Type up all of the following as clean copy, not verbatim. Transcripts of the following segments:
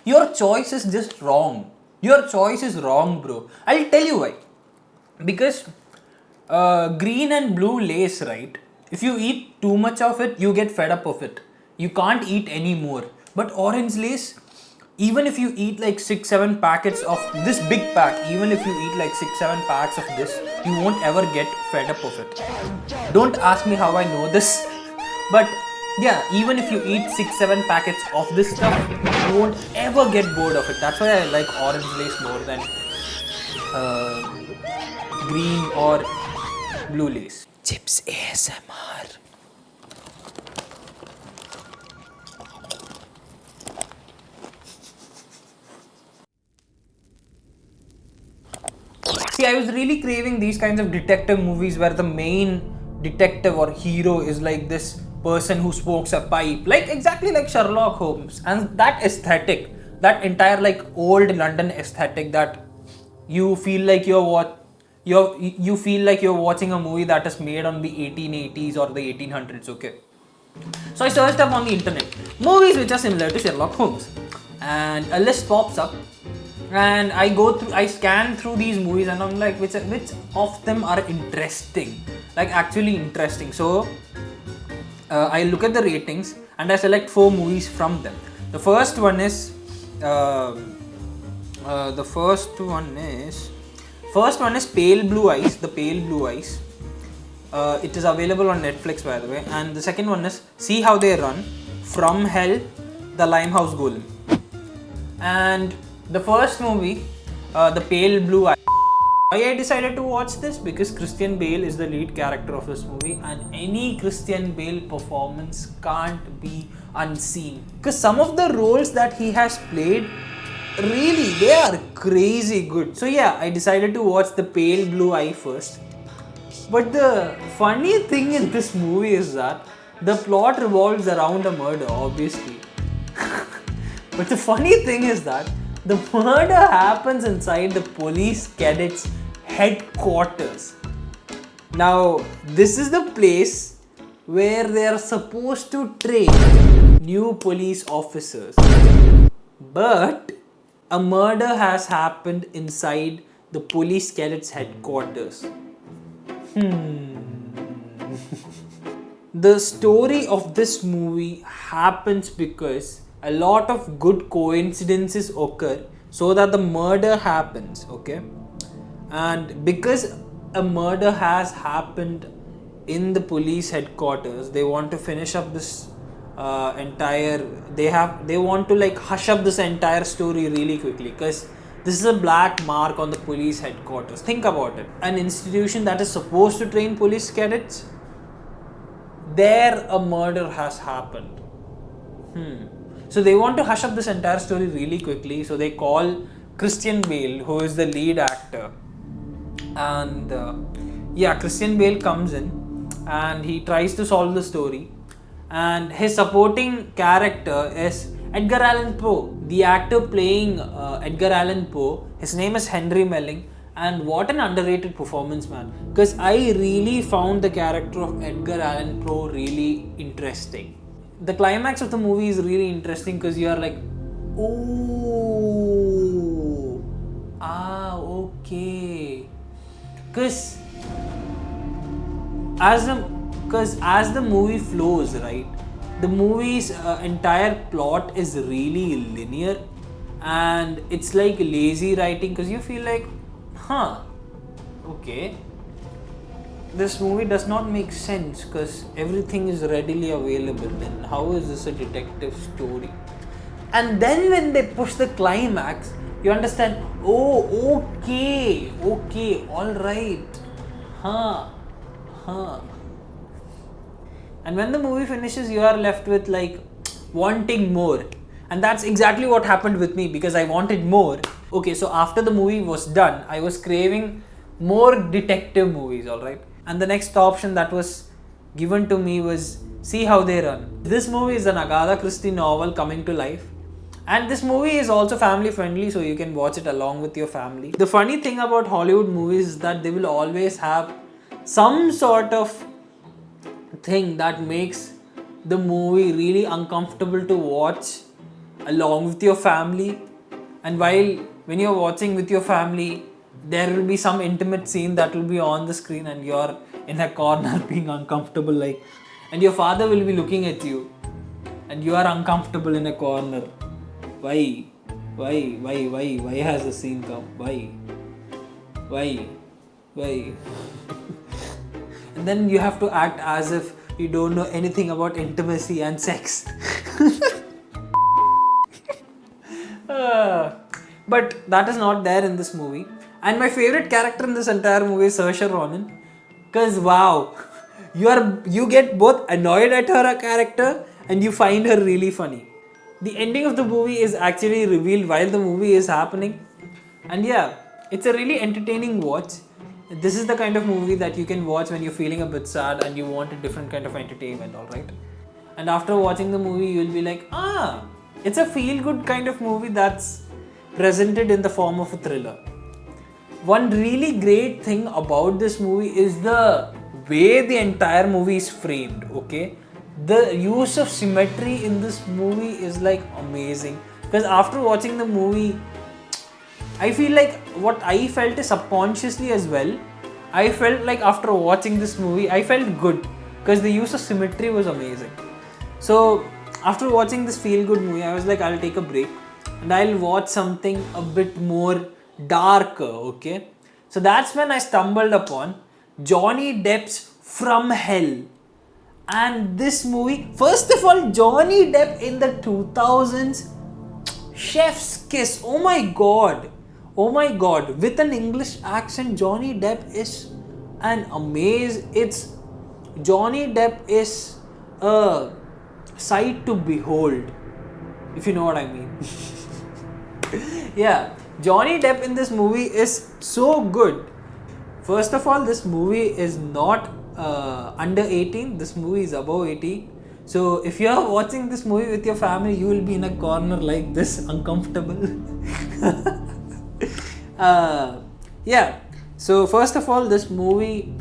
your choice is just wrong. Your choice is wrong, bro. I'll tell you why. Because green and blue lace, right? If you eat too much of it, you get fed up of it. You can't eat any more. But orange lace, even if you eat like 6-7 packets of this big pack, even if you eat like 6-7 packs of this, you won't ever get fed up of it. Don't ask me how I know this, but yeah, even if you eat 6-7 packets of this stuff, you won't ever get bored of it. That's why I like orange lace more than green or blue lace. Chips ASMR. See, I was really craving these kinds of detective movies where the main detective or hero is like this person who smokes a pipe, like exactly like Sherlock Holmes, and that aesthetic, that entire like old London aesthetic, that you feel like you feel like you're watching a movie that is made on the 1880s or the 1800s. Okay, so I searched up on the internet movies which are similar to Sherlock Holmes, and a list pops up, and I scan through these movies, and I'm like, which of them are interesting, like actually interesting. So I look at the ratings and I select 4 movies from them. The first one is Pale Blue Eyes. The Pale Blue Eyes. It is available on Netflix, by the way. And the second one is See How They Run, From Hell, The Limehouse Golem. And the first movie, The Pale Blue Eyes. Why I decided to watch this? Because Christian Bale is the lead character of this movie, and any Christian Bale performance can't be unseen. Because some of the roles that he has played, really, they are crazy good. So yeah, I decided to watch The Pale Blue Eye first. But the funny thing in this movie is that the plot revolves around a murder, obviously. But the funny thing is that the murder happens inside the police cadets' headquarters. Now, this is the place where they are supposed to train new police officers. But a murder has happened inside the police cadets' headquarters. The story of this movie happens because a lot of good coincidences occur so that the murder happens, okay? And because a murder has happened in the police headquarters, they want to finish up this they want to like hush up this entire story really quickly, because this is a black mark on the police headquarters. Think about it. An institution that is supposed to train police cadets, there a murder has happened. So they want to hush up this entire story really quickly. So they call Christian Bale, who is the lead actor. And Christian Bale comes in and he tries to solve the story. And his supporting character is Edgar Allan Poe. The actor playing Edgar Allan Poe, his name is Henry Melling. And what an underrated performance, man. Because I really found the character of Edgar Allan Poe really interesting. The climax of the movie is really interesting because you are like, okay. Because as the movie flows, right, the movie's entire plot is really linear, and it's like lazy writing, because you feel like, okay, this movie does not make sense because everything is readily available. Then how is this a detective story? And then when they push the climax, you understand, okay, alright, and when the movie finishes, you are left with like wanting more. And that's exactly what happened with me, because I wanted more. Okay, so after the movie was done, I was craving more detective movies, alright? And the next option that was given to me was See How They Run. This movie is an Agatha Christie novel coming to life. And this movie is also family friendly, so you can watch it along with your family. The funny thing about Hollywood movies is that they will always have some sort of thing that makes the movie really uncomfortable to watch along with your family, and when you're watching with your family, there will be some intimate scene that will be on the screen and you're in a corner being uncomfortable, like, and your father will be looking at you and you are uncomfortable in a corner. Why has the scene come? Why and then you have to act as if you don't know anything about intimacy and sex. But that is not there in this movie. And my favorite character in this entire movie is Saoirse Ronan, because wow, you get both annoyed at her character and you find her really funny. The ending of the movie is actually revealed while the movie is happening, and yeah, it's a really entertaining watch. This is the kind of movie that you can watch when you're feeling a bit sad and you want a different kind of entertainment, alright? And after watching the movie, you'll be like, it's a feel-good kind of movie that's presented in the form of a thriller. One really great thing about this movie is the way the entire movie is framed, okay? The use of symmetry in this movie is like amazing. Because after watching the movie, I feel like what I felt is subconsciously as well. I felt like after watching this movie, I felt good because the use of symmetry was amazing. So after watching this feel-good movie, I was like, I'll take a break and I'll watch something a bit more darker, okay? So that's when I stumbled upon Johnny Depp's From Hell. And this movie, first of all, Johnny Depp in the 2000s, chef's kiss. Oh my god, with an English accent, Johnny Depp is an Johnny Depp is a sight to behold, if you know what I mean. Yeah, Johnny Depp in this movie is so good. First of all, this movie is not under 18, this movie is above 18. So if you are watching this movie with your family, you will be in a corner like this, uncomfortable. Yeah, so first of all, this movie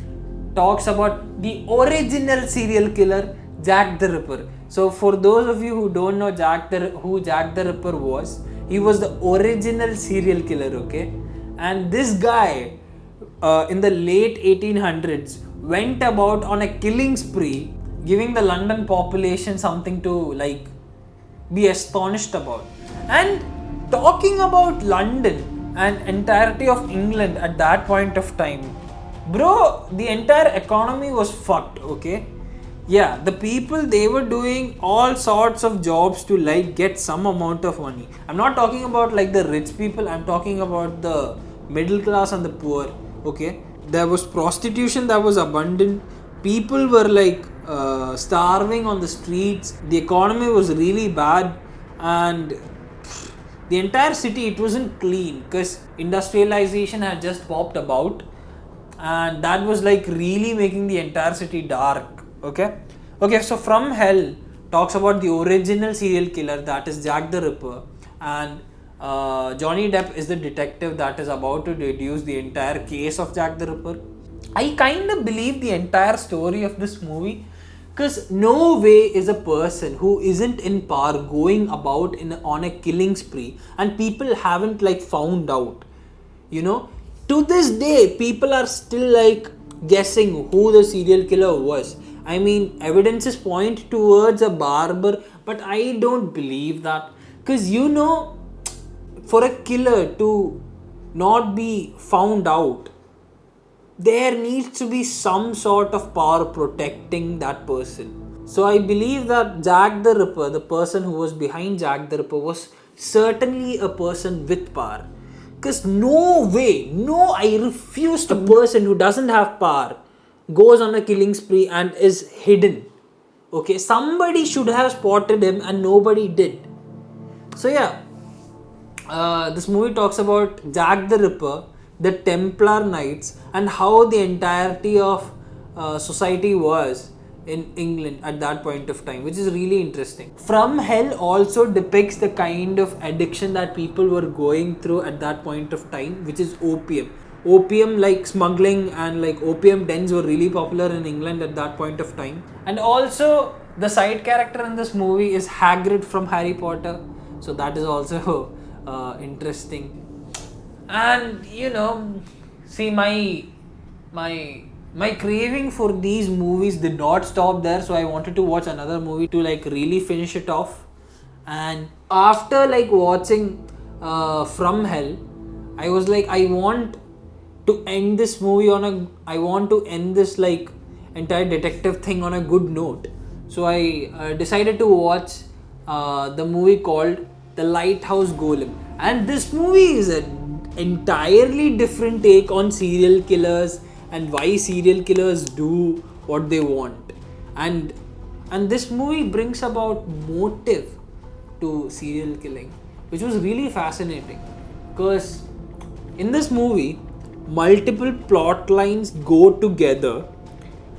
talks about the original serial killer, Jack the Ripper. So for those of you who don't know who Jack the Ripper was, he was the original serial killer, okay? And this guy in the late 1800s went about on a killing spree, giving the London population something to like be astonished about. And talking about London and entirety of England at that point of time, bro, the entire economy was fucked, okay? Yeah, the people, they were doing all sorts of jobs to like get some amount of money. I'm not talking about like the rich people, I'm talking about the middle class and the poor, okay? There was prostitution that was abundant. People were like starving on the streets. The economy was really bad, and the entire city, it wasn't clean because industrialization had just popped about, and that was like really making the entire city dark. Okay, so From Hell talks about the original serial killer, that is Jack the Ripper, and Johnny Depp is the detective that is about to deduce the entire case of Jack the Ripper. I kind of believe the entire story of this movie, because no way is a person who isn't in power going about on a killing spree and people haven't like found out. You know, to this day people are still like guessing who the serial killer was. I mean, evidences point towards a barber, but I don't believe that, because you know, for a killer to not be found out, there needs to be some sort of power protecting that person. So I believe that Jack the Ripper, the person who was behind Jack the Ripper, was certainly a person with power. Because I refuse, a person who doesn't have power goes on a killing spree and is hidden. Okay, somebody should have spotted him and nobody did. So yeah, this movie talks about Jack the Ripper, the Templar Knights, and how the entirety of society was in England at that point of time, which is really interesting. From Hell also depicts the kind of addiction that people were going through at that point of time, which is opium. Opium, like smuggling and like opium dens were really popular in England at that point of time. And also the side character in this movie is Hagrid from Harry Potter. so that is also interesting. And see, my craving for these movies did not stop there, so I wanted to watch another movie to like really finish it off. And after like watching From Hell, I was like, I want to end this movie I want to end this like entire detective thing on a good note. So I decided to watch the movie called The Lighthouse Golem, and this movie is an entirely different take on serial killers and why serial killers do what they want. And this movie brings about motive to serial killing, which was really fascinating, because in this movie multiple plot lines go together,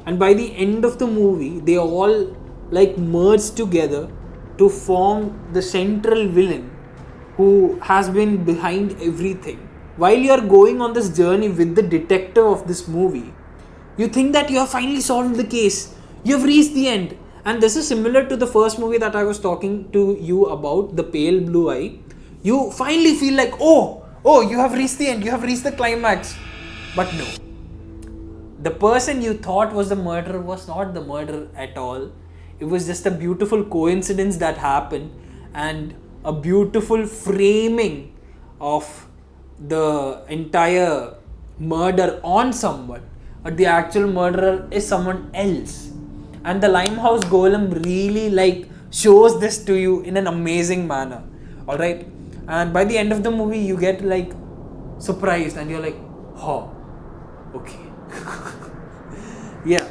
and by the end of the movie they all like merge together to form the central villain who has been behind everything. While you are going on this journey with the detective of this movie, you think that you have finally solved the case, you have reached the end. And this is similar to the first movie that I was talking to you about, The Pale Blue Eye. You finally feel like, oh, you have reached the end, you have reached the climax. But no, the person you thought was the murderer was not the murderer at all. It was just a beautiful coincidence that happened, and a beautiful framing of the entire murder on someone, but the actual murderer is someone else. And the Limehouse Golem really like shows this to you in an amazing manner. Alright, and by the end of the movie you get like surprised and you're like, oh, okay. Yeah,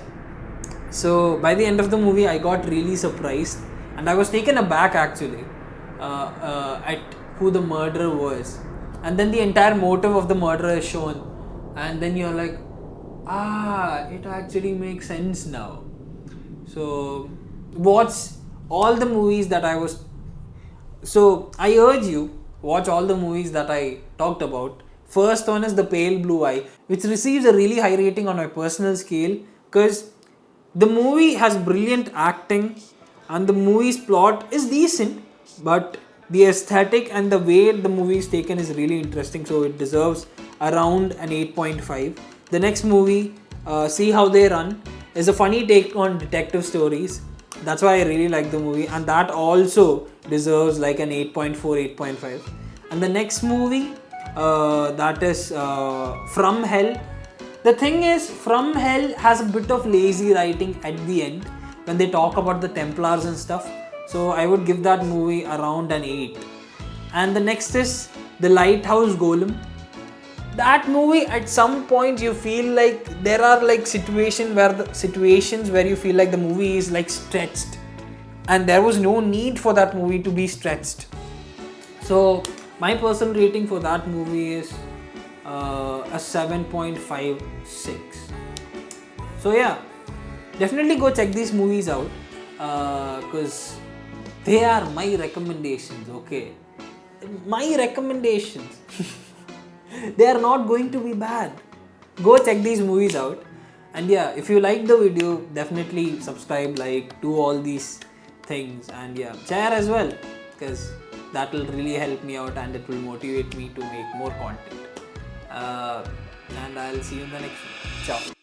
so by the end of the movie I got really surprised, and I was taken aback actually at who the murderer was. And then the entire motive of the murderer is shown, and then you're like, it actually makes sense now. So watch all the movies that I urge you, watch all the movies that I talked about. First one is The Pale Blue Eye, which receives a really high rating on my personal scale, because the movie has brilliant acting and the movie's plot is decent, but the aesthetic and the way the movie is taken is really interesting, so it deserves around an 8.5. The next movie, See How They Run, is a funny take on detective stories. That's why I really like the movie, and that also deserves like an 8.4, 8.5. And the next movie, that is From Hell. The thing is, From Hell has a bit of lazy writing at the end when they talk about the Templars and stuff. So I would give that movie around an 8. And the next is The Lighthouse Golem. That movie, at some point you feel like there are like situations where you feel like the movie is like stretched, and there was no need for that movie to be stretched. So my personal rating for that movie is a 7.56. So yeah, definitely go check these movies out, because they are my recommendations. Okay, my recommendations. They are not going to be bad. Go check these movies out. And yeah, if you like the video, definitely subscribe, like, do all these things, and yeah, share as well, because that will really help me out and it will motivate me to make more content. And I'll see you in the next one. Ciao.